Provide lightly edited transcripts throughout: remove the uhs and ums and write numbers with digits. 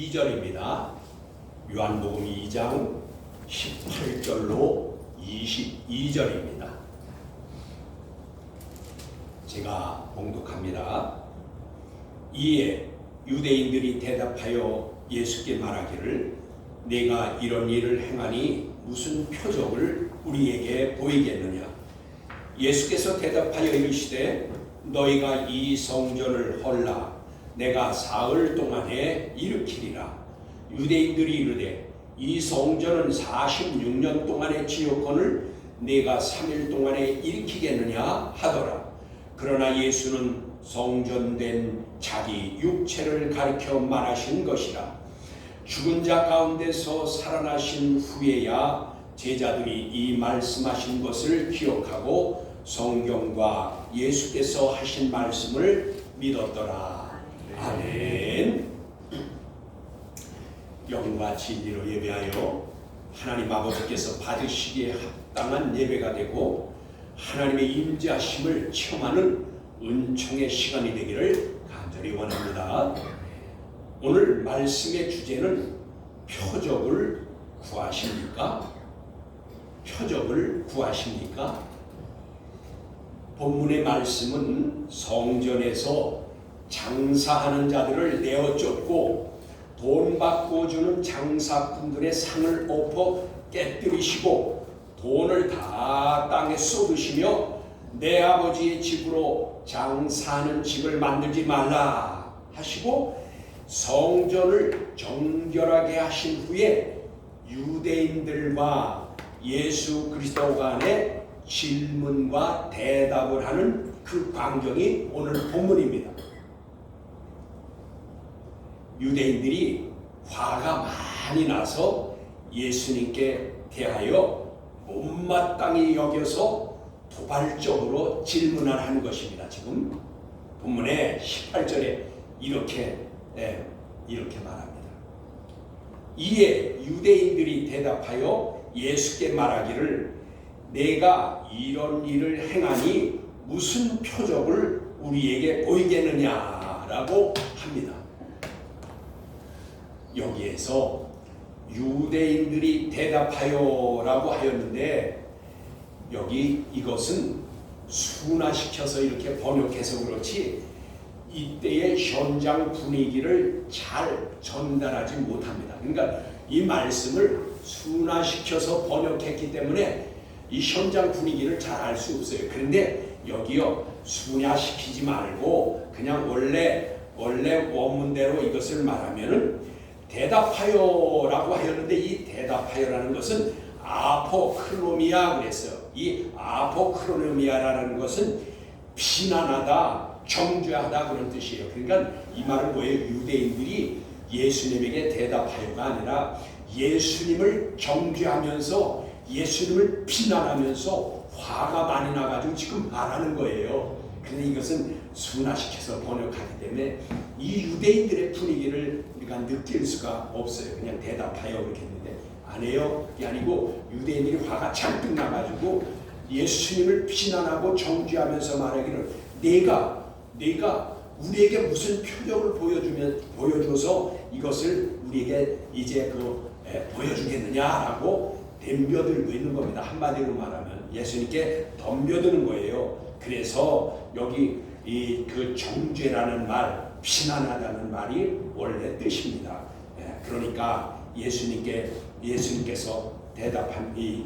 22절입니다. 요한복음 2장 18절로 22절입니다. 제가 봉독합니다. 이에 유대인들이 대답하여 예수께 말하기를 내가 이런 일을 행하니 무슨 표적을 우리에게 보이겠느냐. 예수께서 대답하여 이르시되 너희가 이 성전을 헐라 내가 사흘 동안에 일으키리라. 유대인들이 이르되 이 성전은 46년 동안의 지었거늘 내가 3일 동안에 일으키겠느냐 하더라. 그러나 예수는 성전된 자기 육체를 가리켜 말하신 것이라. 죽은 자 가운데서 살아나신 후에야 제자들이 이 말씀하신 것을 기억하고 성경과 예수께서 하신 말씀을 믿었더라. 아멘. 영과 진리로 예배하여 하나님 아버지께서 받으시기에 합당한 예배가 되고 하나님의 임재하심을 체험하는 은총의 시간이 되기를 간절히 원합니다. 오늘 말씀의 주제는 표적을 구하십니까? 표적을 구하십니까? 본문의 말씀은 성전에서 장사하는 자들을 내어 쫓고 돈 받고 주는 장사꾼들의 상을 엎어 깨뜨리시고 돈을 다 땅에 쏟으시며 내 아버지의 집으로 장사하는 집을 만들지 말라 하시고 성전을 정결하게 하신 후에 유대인들과 예수 그리스도 간의 질문과 대답을 하는 그 광경이 오늘 본문입니다. 유대인들이 화가 많이 나서 예수님께 대하여 못마땅히 여겨서 도발적으로 질문을 하는 것입니다. 지금 본문의 18절에 이렇게 말합니다. 이에 유대인들이 대답하여 예수께 말하기를 내가 이런 일을 행하니 무슨 표적을 우리에게 보이겠느냐라고 합니다. 여기에서 유대인들이 대답하여라고 하였는데 여기 이것은 순화시켜서 이렇게 번역해서 그렇지 이때의 현장 분위기를 잘 전달하지 못합니다. 그러니까 이 말씀을 순화시켜서 번역했기 때문에 이 현장 분위기를 잘 알 수 없어요. 그런데 여기요 순화시키지 말고 그냥 원래 원문대로 이것을 말하면은 대답하여라고 하였는데 이 대답하여라는 것은 아포크로미아 그랬어요. 이 아포크로미아라는 것은 비난하다, 정죄하다 그런 뜻이에요. 그러니까 이 말은 뭐예요? 유대인들이 예수님에게 대답하여가 아니라 예수님을 정죄하면서 예수님을 비난하면서 화가 많이 나가지고 지금 말하는 거예요. 그런데 이것은 순화시켜서 번역하기 때문에 이 유대인들의 분위기를 우리가 느낄 수가 없어요. 그냥 대답하여 그렇게 했는데 아니에요. 그게 아니고 유대인들이 화가 잔뜩 나가지고 예수님을 비난하고 정죄하면서 말하기를 내가 우리에게 무슨 표적을 보여줘서 이것을 우리에게 이제 보여주겠느냐라고 덤벼들고 있는 겁니다. 한마디로 말하면 예수님께 덤벼드는 거예요. 그래서 여기 그 정죄라는 말, 비난하다는 말이 원래 뜻입니다. 그러니까 예수님께서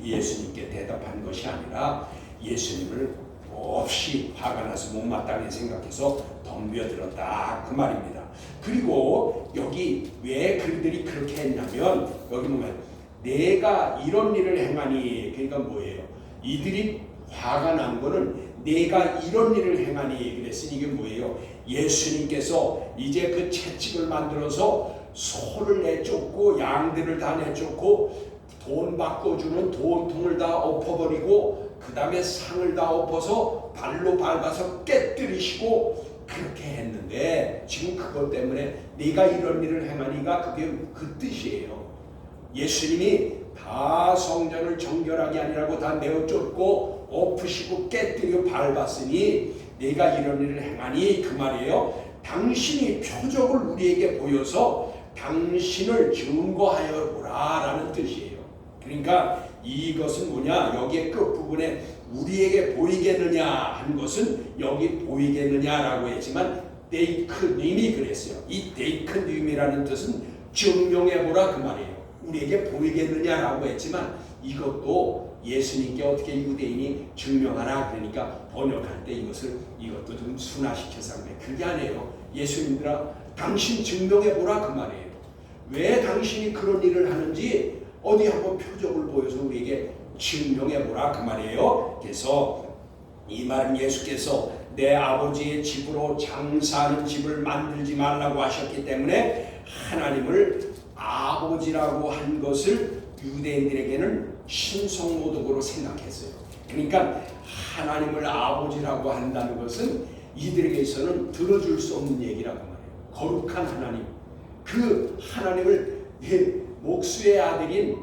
예수님께 대답한 것이 아니라 예수님을 몹시 화가 나서 못마땅히 생각해서 덤벼들었다 그 말입니다. 그리고 여기 왜 그들이 그렇게 했냐면 여기 보면 내가 이런 일을 행하니 그러니까 뭐예요? 이들이 화가 난 거는 내가 이런 일을 행하니 그랬으니 이게 뭐예요? 예수님께서 이제 그 채찍을 만들어서 소를 내쫓고 양들을 다 내쫓고 돈 받고 주는 돈통을 다 엎어버리고 그 다음에 상을 다 엎어서 발로 밟아서 깨뜨리시고 그렇게 했는데 지금 그것 때문에 네가 이런 일을 행하니가 그게 그 뜻이에요. 예수님이 다 성전을 정결하게 아니라고 다 내어쫓고 엎으시고 깨뜨려 밟았으니 네가 이런 일을 행하니 그 말이에요. 당신이 표적을 우리에게 보여서 당신을 증거하여 보라라는 뜻이에요. 그러니까 이것은 뭐냐? 여기에 끝부분에 우리에게 보이겠느냐 한 것은 여기 보이겠느냐라고 했지만 데이크님이 그랬어요. 이 데이크님이라는 뜻은 증명해보라 그 말이에요. 우리에게 보이겠느냐라고 했지만 이것도 예수님께 어떻게 유대인이 증명하라 그러니까 번역할 때 이것도 좀 순화시켜서 그래. 그게 아니에요. 예수님들아 당신 증명해보라 그 말이에요. 왜 당신이 그런 일을 하는지 어디 한번 표적을 보여서 우리에게 증명해보라 그 말이에요. 그래서 이 말은 예수께서 내 아버지의 집으로 장사하는 집을 만들지 말라고 하셨기 때문에 하나님을 아버지라고 한 것을 유대인들에게는 신성모독으로 생각했어요. 그러니까 하나님을 아버지라고 한다는 것은 이들에게서는 들어줄 수 없는 얘기라고 말해요. 거룩한 하나님, 그 하나님을 목수의 아들인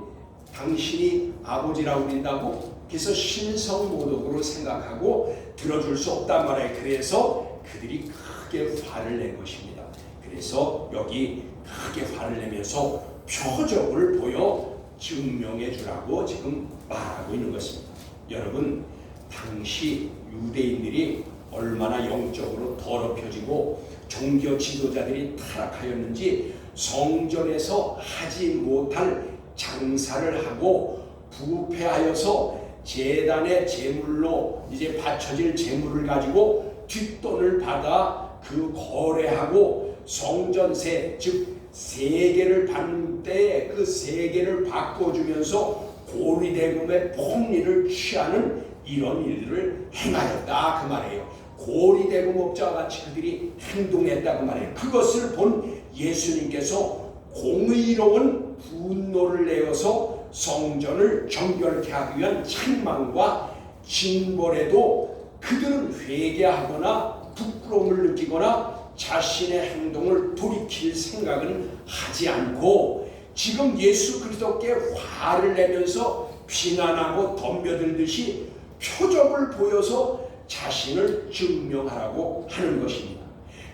당신이 아버지라고 한다고 그래서 신성모독으로 생각하고 들어줄 수 없단 말이에요. 그래서 그들이 크게 화를 낸 것입니다. 그래서 여기 크게 화를 내면서 표적을 보여 증명해 주라고 지금 말하고 있는 것입니다. 여러분, 당시 유대인들이 얼마나 영적으로 더럽혀지고 종교 지도자들이 타락하였는지 성전에서 하지 못할 장사를 하고 부패하여서 제단의 제물로 이제 바쳐질 제물을 가지고 뒷돈을 받아 그 거래하고 성전세 즉 세계를 받는 때에 그 세계를 바꿔주면서 고리대금의 폭리를 취하는 이런 일들을 행하였다 그 말이에요. 고리대금업자와 같이 그들이 행동했다 그 말이에요. 그것을 본 예수님께서 공의로운 분노를 내어서 성전을 정결케 하기 위한 책망과 징벌에도 그들은 회개하거나 부끄러움을 느끼거나 자신의 행동을 돌이킬 생각은 하지 않고 지금 예수 그리스도께 화를 내면서 비난하고 덤벼들듯이 표적을 보여서 자신을 증명하라고 하는 것입니다.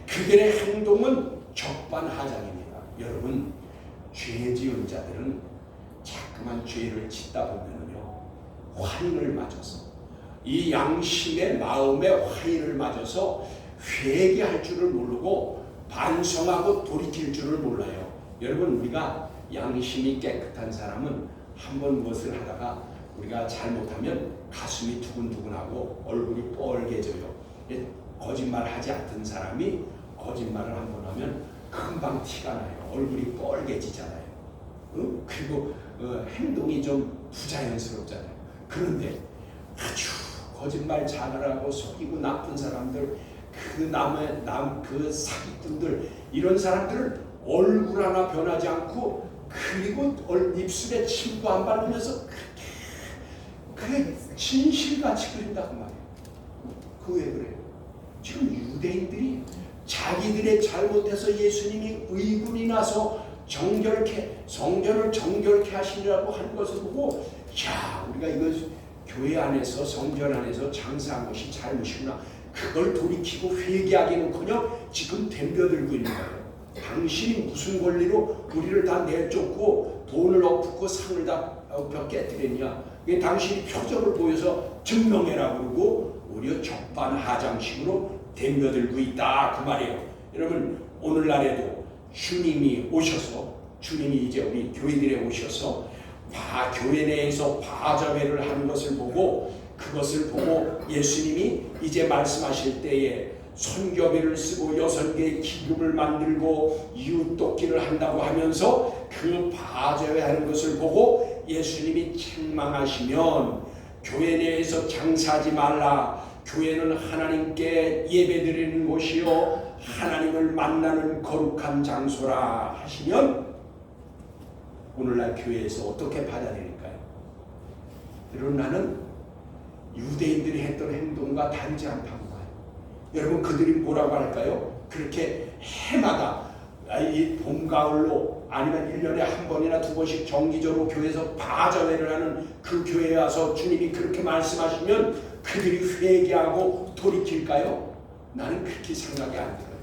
그들의 행동은 적반하장입니다. 여러분, 죄 지은 자들은 자꾸만 죄를 짓다 보면요 화인을 맞아서 이 양심의 마음에 화인을 맞아서 회개할 줄을 모르고 반성하고 돌이킬 줄을 몰라요. 여러분, 우리가 양심이 깨끗한 사람은 한번 무엇을 하다가 우리가 잘못하면 가슴이 두근두근하고 얼굴이 뻘개져요. 거짓말하지 않던 사람이 거짓말을 한번 하면 금방 티가 나요. 얼굴이 뻘개지잖아요. 그리고 행동이 좀 부자연스럽잖아요. 그런데 아주 거짓말 잘하고 속이고 나쁜 사람들, 그 사기꾼들, 이런 사람들을 얼굴 하나 변하지 않고 그리고 입술에 침도 안 바르면서 그게 진실같이 그린다고 말이에요. 그 왜 그래요? 지금 유대인들이 자기들의 잘못해서 예수님이 의군이 나서 성전을 정결케 하시려고 한 것을 보고 야, 우리가 이거 교회 안에서 성전 안에서 장사한 것이 잘못이구나. 그걸 돌이키고 회개하기는커녕 지금 덤벼들고 있는 거예요. 당신이 무슨 권리로 우리를 다 내쫓고 돈을 엎고 상을 다 깨뜨렸냐. 당신이 표적을 보여서 증명해라 그러고 오히려 적반하장식으로 덤벼들고 있다 그 말이에요. 여러분, 오늘날에도 주님이 오셔서 주님이 이제 우리 교회들에 오셔서 교회 내에서 바자회를 하는 것을 보고 그것을 보고 예수님이 이제 말씀하실 때에 선교비를 쓰고 6개의 기금을 만들고 이웃돕기를 한다고 하면서 그 바자회 하는 것을 보고 예수님이 책망하시면 교회 내에서 장사하지 말라. 교회는 하나님께 예배드리는 곳이요 하나님을 만나는 거룩한 장소라 하시면 오늘날 교회에서 어떻게 받아들일까요? 여러분, 나는 유대인들이 했던 행동과 다르지 않다고 봐요. 여러분, 그들이 뭐라고 할까요? 그렇게 해마다 이 봄, 가을로 아니면 1년에 한 번이나 2번씩 정기적으로 교회에서 바자회를 하는 그 교회에 와서 주님이 그렇게 말씀하시면 그들이 회개하고 돌이킬까요? 나는 그렇게 생각이 안 들어요.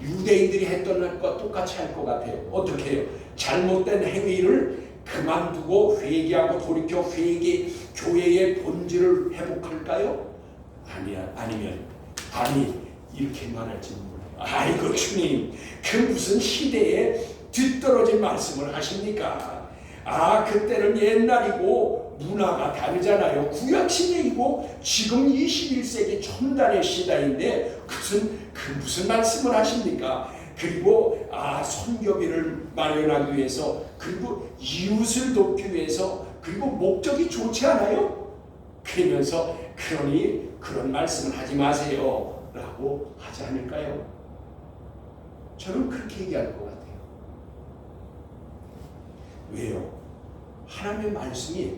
유대인들이 했던 것과 똑같이 할 것 같아요. 어떻게 해요? 잘못된 행위를 그만두고 회개하고 돌이켜 교회의 본질을 회복할까요? 아니면 이렇게 말할지 몰라요. 아이고 주님, 그 무슨 시대에 뒤떨어진 말씀을 하십니까? 그때는 옛날이고 문화가 다르잖아요. 구약시대이고 지금 21세기 첨단의 시대인데 무슨 말씀을 하십니까? 그리고 선교비를 마련하기 위해서, 그리고 이웃을 돕기 위해서, 그리고 목적이 좋지 않아요? 그러면서 그러니 그런 말씀을 하지 마세요 라고 하지 않을까요? 저는 그렇게 얘기할 것 같아요. 왜요? 하나님의 말씀이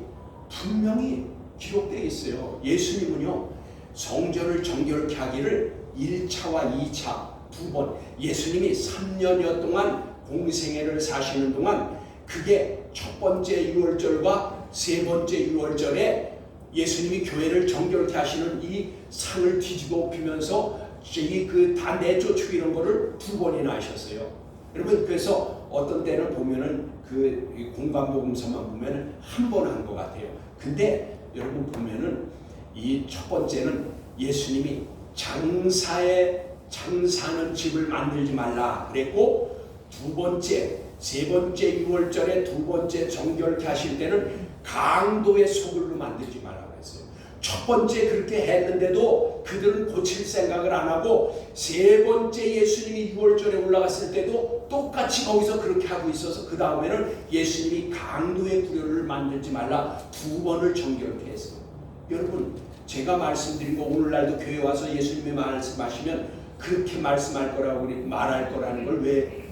분명히 기록되어 있어요. 예수님은요, 성전을 정결케 하기를 1차와 2차 두 번, 예수님이 3년여 동안 공생애를 사시는 동안, 그게 첫 번째 유월절과 세 번째 유월절에 예수님이 교회를 정결케 하시는 이 상을 뒤집어 엎으면서 다 내쫓고 이런 거를 두 번이나 하셨어요. 여러분, 그래서 어떤 때는 보면은 그 공관복음서만 보면은 한 번 한 것 같아요. 근데 여러분 보면은 이 첫 번째는 예수님이 장사하는 집을 만들지 말라 그랬고, 두 번째, 세 번째 유월절에 두 번째 정결케 하실 때는 강도의 소굴로 만들지 말라 그랬어요. 첫 번째 그렇게 했는데도 그들은 고칠 생각을 안 하고, 세 번째 예수님이 유월절에 올라갔을 때도 똑같이 거기서 그렇게 하고 있어서 그 다음에는 예수님이 강도의 구려를 만들지 말라 두 번을 정결케 했어요. 여러분, 제가 말씀드린 거 오늘날도 교회 와서 예수님이 말씀하시면 그렇게 말씀할 거라고 말할 거라는 걸 왜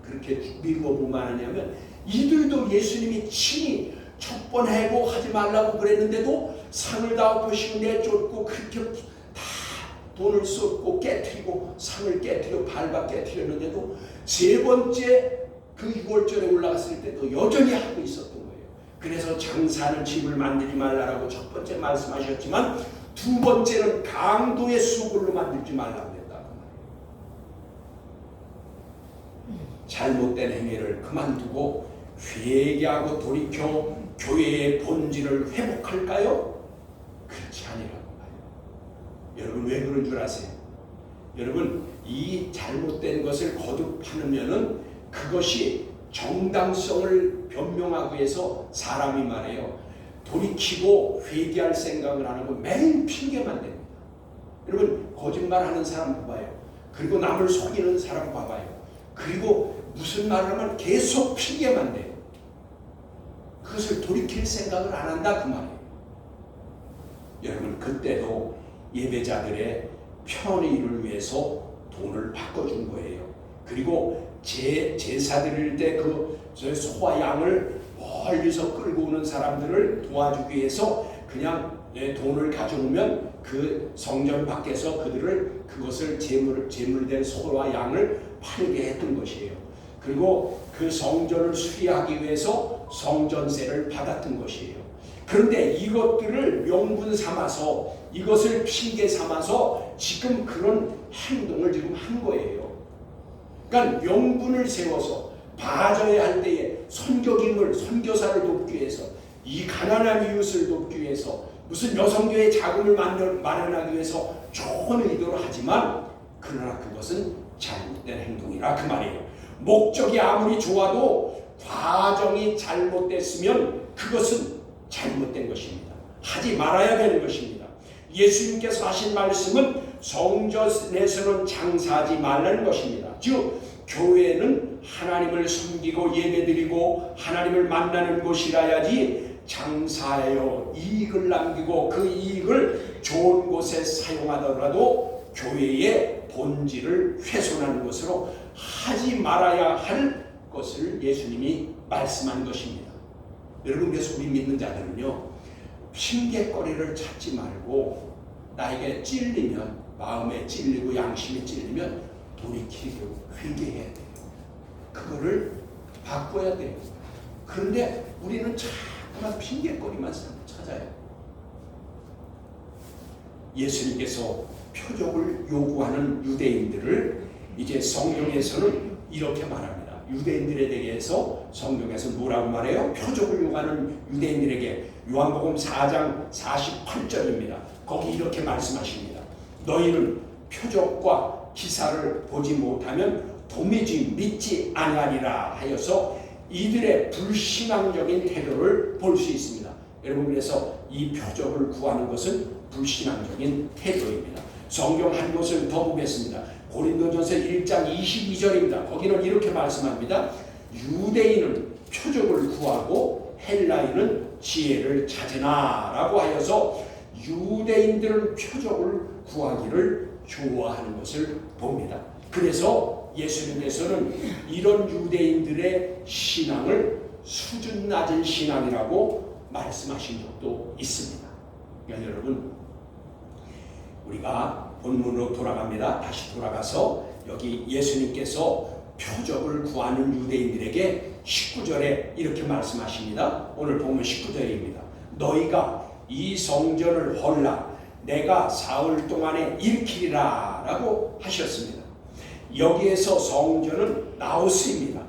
그렇게 믿어보면 하냐면, 이들도 예수님이 친히 첫 번 해고 하지 말라고 그랬는데도 상을 다 엎으시고 내쫓고 그렇게 다 돈을 쏟고 깨트리고 상을 깨트려 밟아 깨트렸는데도 세 번째 그 6월절에 올라갔을 때도 여전히 하고 있었던 거예요. 그래서 장사하는 집을 만들지 말라라고 첫 번째 말씀하셨지만, 두 번째는 강도의 수골로 만들지 말라고 했다고 말이에요. 잘못된 행위를 그만두고 회개하고 돌이켜 교회의 본질을 회복할까요? 그렇지 아니라고 봐요. 여러분, 왜 그런 줄 아세요? 여러분, 이 잘못된 것을 거듭하면은 그것이 정당성을 변명하기 위해서 사람이 말해요, 돌이키고 회개할 생각을 안 하고 매일 핑계만 댑니다. 여러분, 거짓말하는 사람 봐봐요. 그리고 남을 속이는 사람 봐봐요. 그리고 무슨 말을 하면 계속 핑계만 대요. 그것을 돌이킬 생각을 안 한다 그 말이에요. 여러분, 그때도 예배자들의 편의를 위해서 돈을 바꿔준 거예요. 그리고 제사 드릴 때 그 소와 양을 멀리서 끌고 오는 사람들을 도와주기 위해서 그냥 돈을 가져오면 그 성전 밖에서 그것을 제물된 소와 양을 팔게 했던 것이에요. 그리고 그 성전을 수리하기 위해서 성전세를 받았던 것이에요. 그런데 이것들을 명분 삼아서, 이것을 핑계 삼아서 지금 그런 행동을 지금 한 거예요. 그러니까 명분을 세워서 봐줘야 할 때에 선교사를 돕기 위해서, 이 가난한 이웃을 돕기 위해서, 무슨 여성교회 자금을 마련하기 위해서 좋은 의도로 하지만, 그러나 그것은 잘못된 행동이라 그 말이에요. 목적이 아무리 좋아도 과정이 잘못됐으면 그것은 잘못된 것입니다. 하지 말아야 되는 것입니다. 예수님께서 하신 말씀은 성전에서는 장사하지 말라는 것입니다. 즉 교회는 하나님을 섬기고 예배드리고 하나님을 만나는 곳이라야지, 장사하여 이익을 남기고 그 이익을 좋은 곳에 사용하더라도 교회의 본질을 훼손하는 것으로 하지 말아야 할 것을 예수님이 말씀한 것입니다. 여러분, 그래서 우리 믿는 자들은요, 핑계거리를 찾지 말고 나에게 찔리면, 마음에 찔리고 양심에 찔리면 돌이키고 회개해야 돼요. 그거를 바꿔야 돼요. 그런데 우리는 자꾸만 핑계거리만 찾아요. 예수님께서 표적을 요구하는 유대인들을 이제 성경에서는 이렇게 말합니다. 유대인들에 대해서 성경에서 뭐라고 말해요? 표적을 요구하는 유대인들에게 요한복음 4장 48절입니다. 거기 이렇게 말씀하십니다. 너희는 표적과 기사를 보지 못하면 도무지 믿지 아니하리라 하여서 이들의 불신앙적인 태도를 볼 수 있습니다. 여러분, 그래서 이 표적을 구하는 것은 불신앙적인 태도입니다. 성경 한 곳을 더 보겠습니다. 고린도전서 1장 22절입니다. 거기는 이렇게 말씀합니다. 유대인은 표적을 구하고 헬라인은 지혜를 찾으나 라고 하여서 유대인들은 표적을 구하기를 좋아하는 것을 봅니다. 그래서 예수님께서는 이런 유대인들의 신앙을 수준 낮은 신앙이라고 말씀하신 적도 있습니다. 그러니까 여러분, 우리가 본문으로 돌아갑니다. 다시 돌아가서 여기 예수님께서 표적을 구하는 유대인들에게 19절에 이렇게 말씀하십니다. 오늘 보면 19절입니다. 너희가 이 성전을 헐라 내가 사흘 동안에 일으키리라 라고 하셨습니다. 여기에서 성전은 나우스입니다.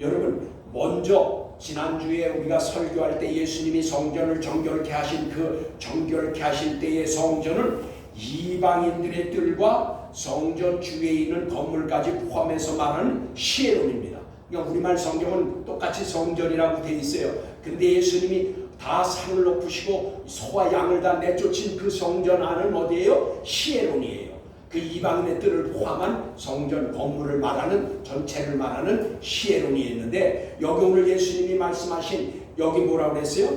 여러분, 먼저 지난주에 우리가 설교할 때 예수님이 성전을 정결케 하신 그 정결케 하실 때의 성전은 이방인들의 뜰과 성전 주위에 있는 건물까지 포함해서 말하는 시에론입니다. 그러니까 우리말 성경은 똑같이 성전이라고 되어 있어요. 근데 예수님이 다 산을 높으시고 소와 양을 다 내쫓은 그 성전 안은 어디예요? 시에론이에요. 그 이방인의 뜰을 포함한 성전 건물을 말하는, 전체를 말하는 시에론이 있는데, 여기 오늘 예수님이 말씀하신, 여기 뭐라고 그랬어요?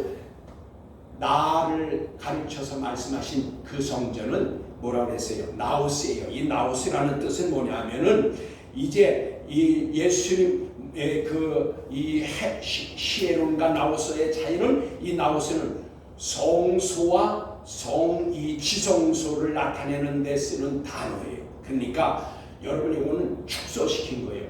나를 가르쳐서 말씀하신 그 성전은 뭐라고 그랬어요? 나우스예요. 이 나우스라는 뜻은 뭐냐면은 이제 이 예수님의 이 시에론과 나우스의 차이는, 이 나우스는 성소와 이 지성소를 나타내는 데 쓰는 단어예요. 그러니까 여러분이 오늘 축소시킨 거예요.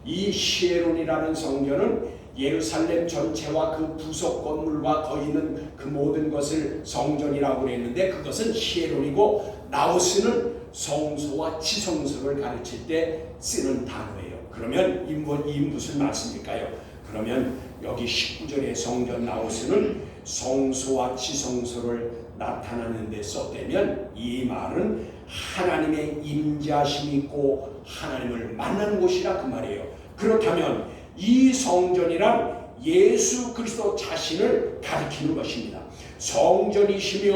이 시에론이라는 성전은 예루살렘 전체와 그 부속 건물과 거기 있는 그 모든 것을 성전이라고 그랬는데, 그것은 시에론이고, 나우스는 성소와 지성소를 가르칠 때 쓰는 단어예요. 그러면 이 무슨 말씀일까요? 그러면 여기 19절의 성전 나우스는 성소와 지성소를 나타나는 데 썼다면, 이 말은 하나님의 임재하심이 있고 하나님을 만나는 곳이라 그 말이에요. 그렇다면 이 성전이란 예수 그리스도 자신을 가리키는 것입니다. 성전이시며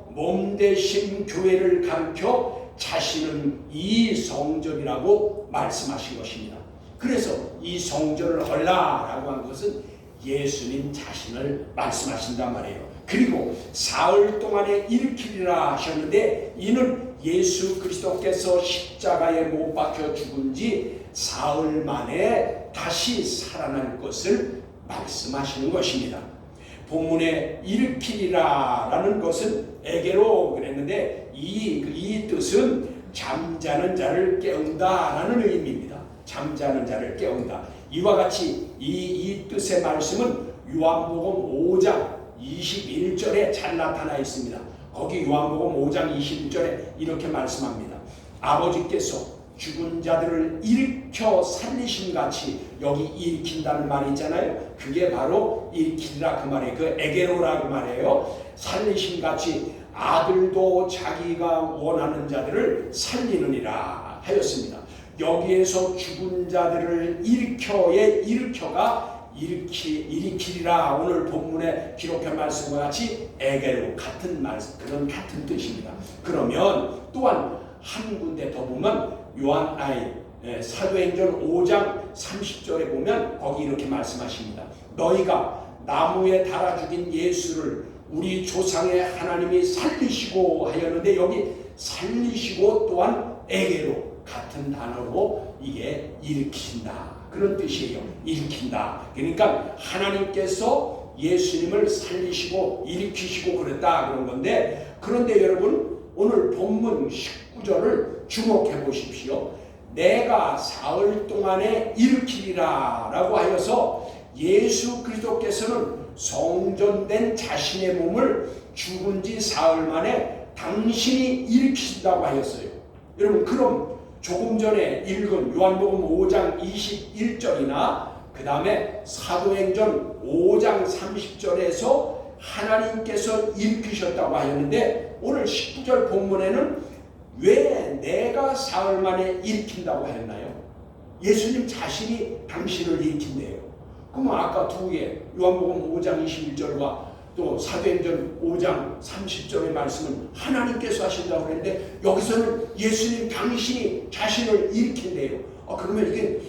몸되신 교회를 가르쳐 자신은 이 성전이라고 말씀하신 것입니다. 그래서 이 성전을 헐라라고 한 것은 예수님 자신을 말씀하신단 말이에요. 그리고 사흘 동안에 일으키리라 하셨는데, 이는 예수 그리스도께서 십자가에 못 박혀 죽은 지 사흘 만에 다시 살아날 것을 말씀하시는 것입니다. 본문에 일으키리라라는 것은 에게로 그랬는데, 이 뜻은 잠자는 자를 깨운다라는 의미입니다. 잠자는 자를 깨운다. 이와 같이 이 뜻의 말씀은 요한복음 5장 21절에 잘 나타나 있습니다. 거기 요한복음 5장 21절에 이렇게 말씀합니다. 아버지께서 죽은 자들을 일으켜 살리신 같이, 여기 일으킨다는 말이 있잖아요. 그게 바로 일으키리라 그 말이에요. 그 에게로라 그 말이에요. 살리신 같이 아들도 자기가 원하는 자들을 살리느니라 하였습니다. 여기에서 죽은 자들을 일으켜가 일으키리라, 오늘 본문에 기록한 말씀과 같이 에게로, 같은 말씀, 그런 같은 뜻입니다. 그러면 또한 한 군데 더 보면 사도행전 5장 30절에 보면 거기 이렇게 말씀하십니다. 너희가 나무에 달아 죽인 예수를 우리 조상의 하나님이 살리시고 하였는데, 여기 살리시고 또한 에게로, 같은 단어로 이게 일으킨다, 그런 뜻이에요. 일으킨다. 그러니까 하나님께서 예수님을 살리시고 일으키시고 그랬다, 그런 건데, 그런데 여러분 오늘 본문 19절을 주목해 보십시오. 내가 사흘 동안에 일으키리라 라고 하여서 예수 그리스도께서는 성전된 자신의 몸을 죽은 지 사흘 만에 당신이 일으키신다고 하였어요. 여러분, 그럼 조금 전에 읽은 요한복음 5장 21절이나 그 다음에 사도행전 5장 30절에서 하나님께서 일으키셨다고 하였는데, 오늘 19절 본문에는 왜 내가 사흘 만에 일으킨다고 하였나요? 예수님 자신이 당신을 일으킨대요. 그러면 아까 두 개, 요한복음 5장 21절과 또 사도행전 5장 30절의 말씀은 하나님께서 하신다고 그랬는데, 여기서는 예수님 당신이 자신을 일으킨대요. 그러면 이게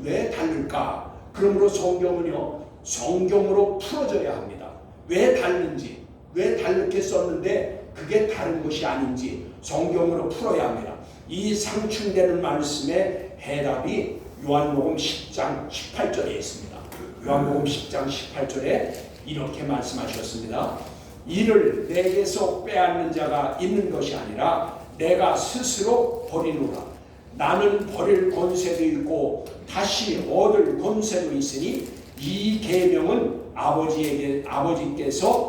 왜 다를까? 그러므로 성경은요, 성경으로 풀어져야 합니다. 왜 다른지, 왜 다르게 썼는데 그게 다른 것이 아닌지 성경으로 풀어야 합니다. 이 상충되는 말씀의 해답이 요한복음 10장 18절에 있습니다. 요한복음 10장 18절에 이렇게 말씀하셨습니다. 이를 내게서 빼앗는 자가 있는 것이 아니라 내가 스스로 버리노라. 나는 버릴 권세도 있고 다시 얻을 권세도 있으니 이 계명은 아버지에게서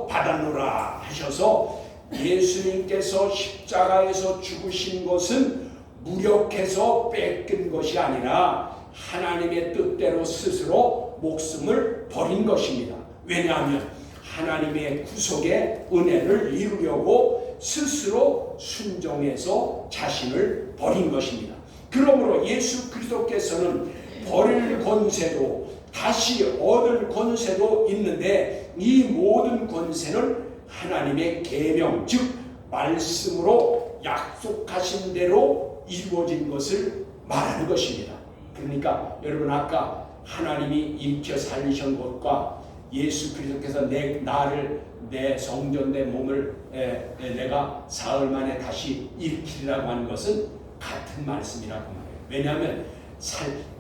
받았노라 하셔서, 예수님께서 십자가에서 죽으신 것은 무력해서 뺏긴 것이 아니라 하나님의 뜻대로 스스로 목숨을 버린 것입니다. 왜냐하면 하나님의 구속의 은혜를 이루려고 스스로 순종해서 자신을 버린 것입니다. 그러므로 예수 그리스도께서는 버릴 권세도 다시 얻을 권세도 있는데, 이 모든 권세는 하나님의 계명, 즉 말씀으로 약속하신 대로 이루어진 것을 말하는 것입니다. 그러니까 여러분, 아까 하나님이 일으켜 살리신 것과 예수 그리스도께서 내 성전, 내 몸을 내가 사흘 만에 다시 일으키리라고 하는 것은 같은 말씀이라고 말해요. 왜냐하면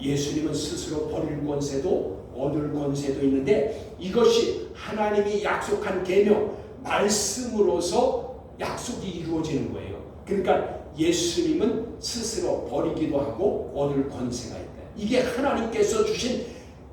예수님은 스스로 버릴 권세도 얻을 권세도 있는데, 이것이 하나님이 약속한 계명, 말씀으로서 약속이 이루어지는 거예요. 그러니까 예수님은 스스로 버리기도 하고 얻을 권세가 있다. 이게 하나님께서 주신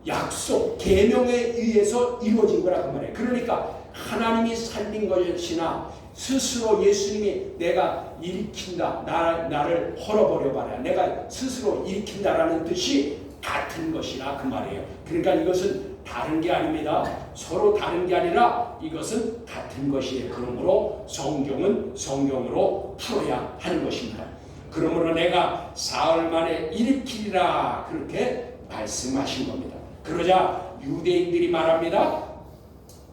약속, 계명에 의해서 이루어진 거라고 말해요. 그러니까 하나님이 살린 것이나 스스로 예수님이 내가 일으킨다, 나를 헐어버려봐라, 내가 스스로 일으킨다라는 뜻이 같은 것이라 그 말이에요. 그러니까 이것은 다른 게 아닙니다. 서로 다른 게 아니라 이것은 같은 것이에요. 그러므로 성경은 성경으로 풀어야 하는 것입니다. 그러므로 내가 사흘 만에 일으키리라, 그렇게 말씀하신 겁니다. 그러자 유대인들이 말합니다.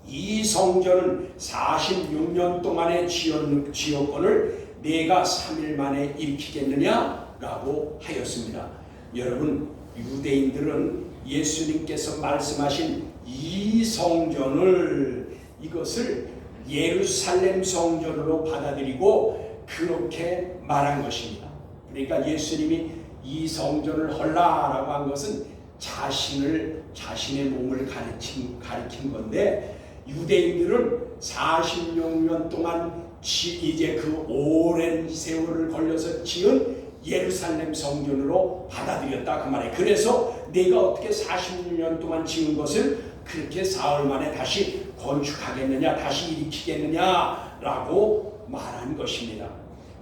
이 성전은 46년 동안의 지었건을 내가 3일 만에 일으키겠느냐라고 하였습니다. 여러분, 유대인들은 예수님께서 말씀하신 이 성전을, 이것을 예루살렘 성전으로 받아들이고 그렇게 말한 것입니다. 그러니까 예수님이 이 성전을 헐라라고 한 것은 자신의 몸을 가리킨 건데, 유대인들은 46년 동안 이제 그 오랜 세월을 걸려서 지은 예루살렘 성전으로 받아들였다 그 말이에요. 그래서 내가 어떻게 46년 동안 지은 것을 그렇게 사흘 만에 다시 건축하겠느냐, 다시 일으키겠느냐라고 말한 것입니다.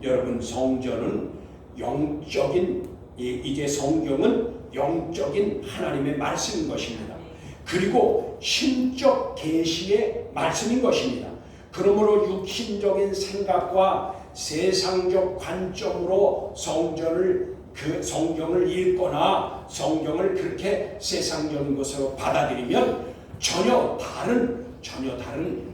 여러분, 성전은 영적인, 이제 성경은 영적인 하나님의 말씀인 것입니다. 그리고 신적 계시의 말씀인 것입니다. 그러므로 육신적인 생각과 세상적 관점으로 성경을 읽거나 성경을 그렇게 세상적인 것으로 받아들이면 전혀 다른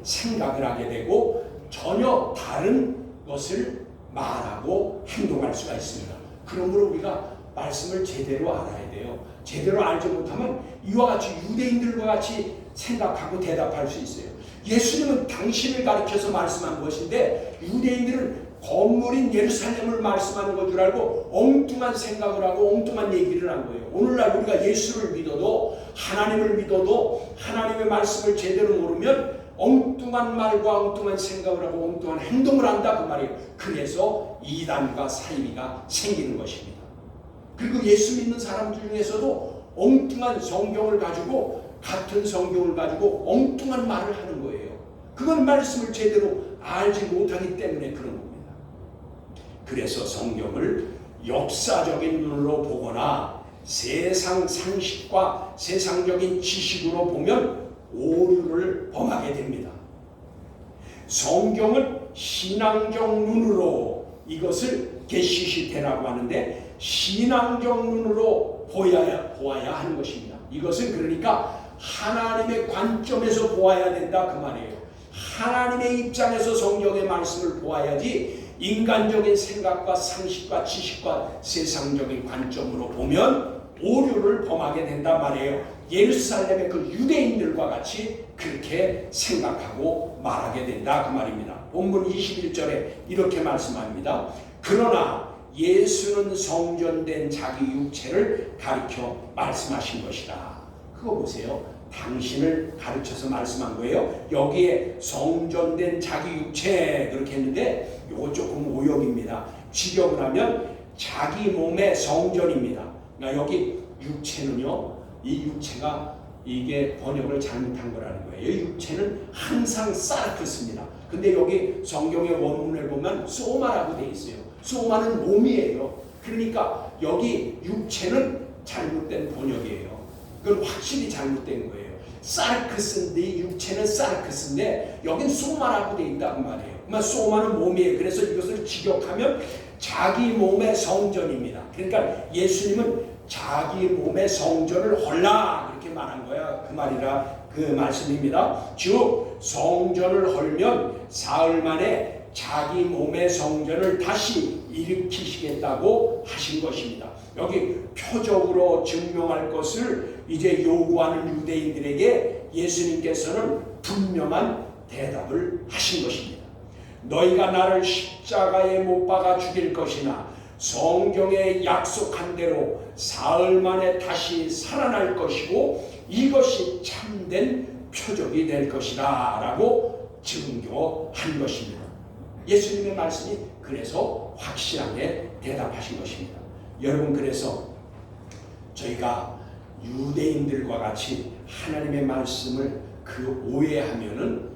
생각을 하게 되고 전혀 다른 것을 말하고 행동할 수가 있습니다. 그러므로 우리가 말씀을 제대로 알아야 돼요. 제대로 알지 못하면 이와 같이 유대인들과 같이 생각하고 대답할 수 있어요. 예수님은 당신을 가리켜서 말씀한 것인데, 유대인들은 건물인 예루살렘을 말씀하는 것 줄 알고 엉뚱한 생각을 하고 엉뚱한 얘기를 한 거예요. 오늘날 우리가 예수를 믿어도, 하나님을 믿어도 하나님의 말씀을 제대로 모르면 엉뚱한 말과 엉뚱한 생각을 하고 엉뚱한 행동을 한다 그 말이에요. 그래서 이단과 사이비가 생기는 것입니다. 그리고 예수 믿는 사람 중에서도 엉뚱한 성경을 가지고, 같은 성경을 가지고 엉뚱한 말을 하는 거예요. 그건 말씀을 제대로 알지 못하기 때문에 그런 겁니다. 그래서 성경을 역사적인 눈으로 보거나 세상 상식과 세상적인 지식으로 보면 오류를 범하게 됩니다. 성경은 신앙적 눈으로 이것을 게시시테라고 하는데 신앙적 눈으로 보아야 하는 것입니다. 이것은 그러니까 하나님의 관점에서 보아야 된다 그 말이에요. 하나님의 입장에서 성경의 말씀을 보아야지 인간적인 생각과 상식과 지식과 세상적인 관점으로 보면 오류를 범하게 된단 말이에요. 예루살렘의 그 유대인들과 같이 그렇게 생각하고 말하게 된다 그 말입니다. 본문 21절에 이렇게 말씀합니다. 그러나 예수는 성전된 자기 육체를 가리켜 말씀하신 것이다. 그거 보세요. 당신을 가르쳐서 말씀한 거예요. 여기에 성전된 자기 육체 그렇게 했는데 이거 조금 오역입니다. 직역을 하면 자기 몸의 성전입니다. 그러니까 여기 육체는요, 이 육체가 이게 번역을 잘못한 거라는 거예요. 이 육체는 항상 사르크스입니다. 근데 여기 성경의 원문을 보면 소마라고 되어 있어요. 소마는 몸이에요. 그러니까 여기 육체는 잘못된 번역이에요. 그건 확실히 잘못된 거예요. 사르크스인데 육체는 사르크스인데 여긴 소마라고 되어 있다고 말이에요. 그러니까 소마는 몸이에요. 그래서 이것을 직역하면 자기 몸의 성전입니다. 그러니까 예수님은 자기 몸의 성전을 헐라 이렇게 말한 거야. 그 말이라 그 말씀입니다. 즉 성전을 헐면 사흘 만에 자기 몸의 성전을 다시 일으키시겠다고 하신 것입니다. 여기 표적으로 증명할 것을 이제 요구하는 유대인들에게 예수님께서는 분명한 대답을 하신 것입니다. 너희가 나를 십자가에 못 박아 죽일 것이나 성경에 약속한 대로 사흘 만에 다시 살아날 것이고 이것이 참된 표적이 될 것이다 라고 증거한 것입니다. 예수님의 말씀이 그래서 확실하게 대답하신 것입니다. 여러분, 그래서 저희가 유대인들과 같이 하나님의 말씀을 그 오해하면은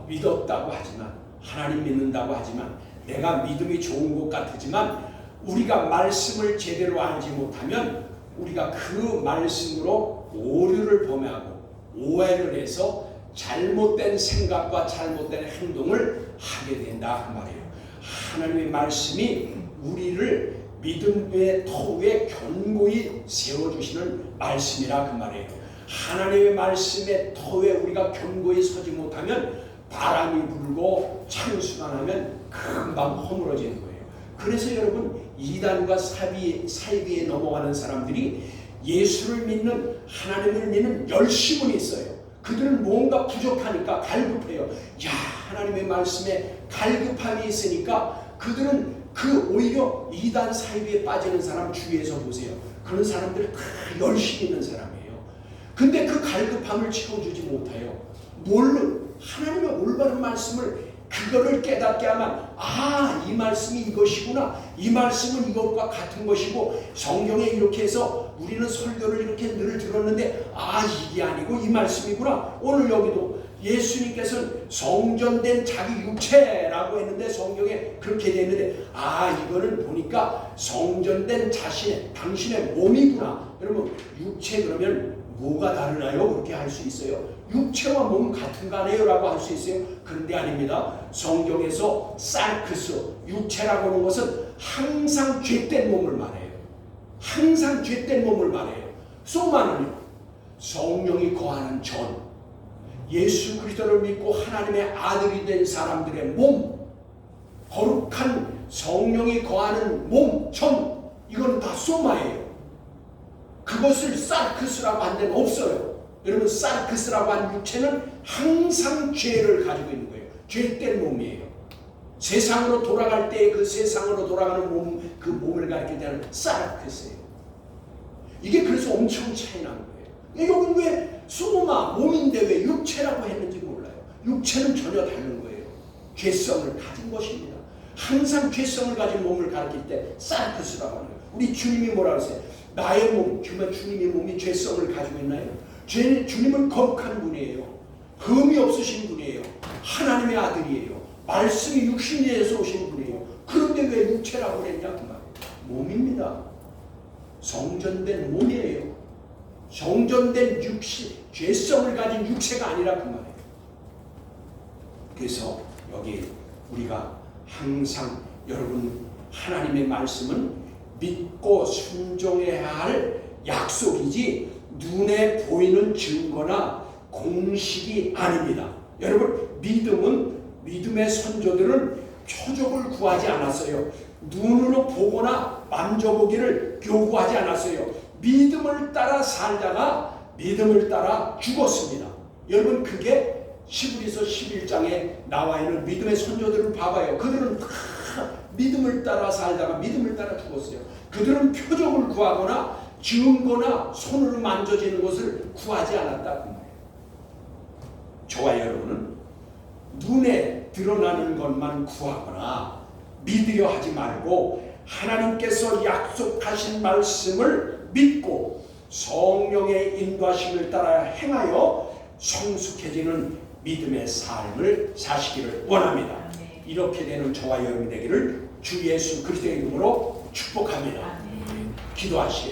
믿었다고 하지만 하나님 믿는다고 하지만 내가 믿음이 좋은 것 같지만 우리가 말씀을 제대로 알지 못하면 우리가 그 말씀으로 오류를 범하고 오해를 해서 잘못된 생각과 잘못된 행동을 하게 된다 그 말이에요. 하나님의 말씀이 우리를 믿음의 터 위에 견고히 세워주시는 말씀이라 그 말이에요. 하나님의 말씀의 터 위에 우리가 견고히 서지 못하면 바람이 불고 창수가 나면 금방 허물어지는 거예요. 그래서 여러분, 이단과 사이비에 넘어가는 사람들이 예수를 믿는, 하나님을 믿는 열심은 있어요. 그들은 뭔가 부족하니까 갈급해요. 하나님의 말씀에 갈급함이 있으니까 그들은 오히려 이단 사이비에 빠지는 사람 주위에서 보세요. 그런 사람들 열심히 있는 사람이에요. 근데 그 갈급함을 채워주지 못해요. 하나님의 올바른 말씀을 그거를 깨닫게 하면 이 말씀이 이것이구나. 이 말씀은 이것과 같은 것이고 성경에 이렇게 해서 우리는 설교를 이렇게 늘 들었는데 이게 아니고 이 말씀이구나. 오늘 여기도 예수님께서는 성전된 자기 육체라고 했는데 성경에 그렇게 되어 있는데 이거는 보니까 성전된 당신의 몸이구나. 여러분, 육체 그러면 뭐가 다르나요? 그렇게 할 수 있어요? 육체와 몸 같은 거 아니에요? 라고 할 수 있어요? 그런데 아닙니다. 성경에서 사르크스, 육체라고 하는 것은 항상 죄된 몸을 말해요. 항상 죄된 몸을 말해요. 소마는요, 성령이 거하는 전, 예수 그리스도를 믿고 하나님의 아들이 된 사람들의 몸, 거룩한 성령이 거하는 몸, 전, 이거는 다 소마예요. 그것을 사르크스라고 한 데는 없어요. 여러분, 사르크스라고 한 육체는 항상 죄를 가지고 있는 거예요. 죄된 몸이에요. 세상으로 돌아갈 때 그 세상으로 돌아가는 몸, 그 몸을 가리킬 때는 사르크스예요. 이게 그래서 엄청 차이 나는 거예요. 여기는 왜 소마, 몸인데 왜 육체라고 했는지 몰라요. 육체는 전혀 다른 거예요. 죄성을 가진 것입니다. 항상 죄성을 가진 몸을 가리킬 때 사르크스라고 하는 거예요. 우리 주님이 뭐라고 했어요? 나의 몸, 주님의 몸이 죄성을 가지고 있나요? 주님은 거룩한 분이에요. 흠이 없으신 분이에요. 하나님의 아들이에요. 말씀이 육신이 되어서 오신 분이에요. 그런데 왜 육체라고 그랬냐 그 말이에요. 몸입니다. 성전된 몸이에요. 성전된 육체, 죄성을 가진 육체가 아니라 그 말이에요. 그래서 여기 우리가 항상 여러분 하나님의 말씀은 믿고 순종해야 할 약속이지 눈에 보이는 증거나 공식이 아닙니다. 여러분 믿음의 선조들은 표적을 구하지 않았어요. 눈으로 보거나 만져보기를 요구하지 않았어요. 믿음을 따라 살다가 믿음을 따라 죽었습니다. 여러분 그게 히브리서 11장에 나와 있는 믿음의 선조들을 봐봐요. 그들은 다 믿음을 따라 살다가 믿음을 따라 죽었어요. 그들은 표적을 구하거나 증거나 손으로 만져지는 것을 구하지 않았다 그 말이에요. 저와 여러분은 눈에 드러나는 것만 구하거나 믿으려 하지 말고 하나님께서 약속하신 말씀을 믿고 성령의 인도하심을 따라 행하여 성숙해지는 믿음의 삶을 사시기를 원합니다. 이렇게 되는 저와 여러분이 되기를 주 예수 그리스도의 이름으로 축복합니다. 기도하시겠습니다.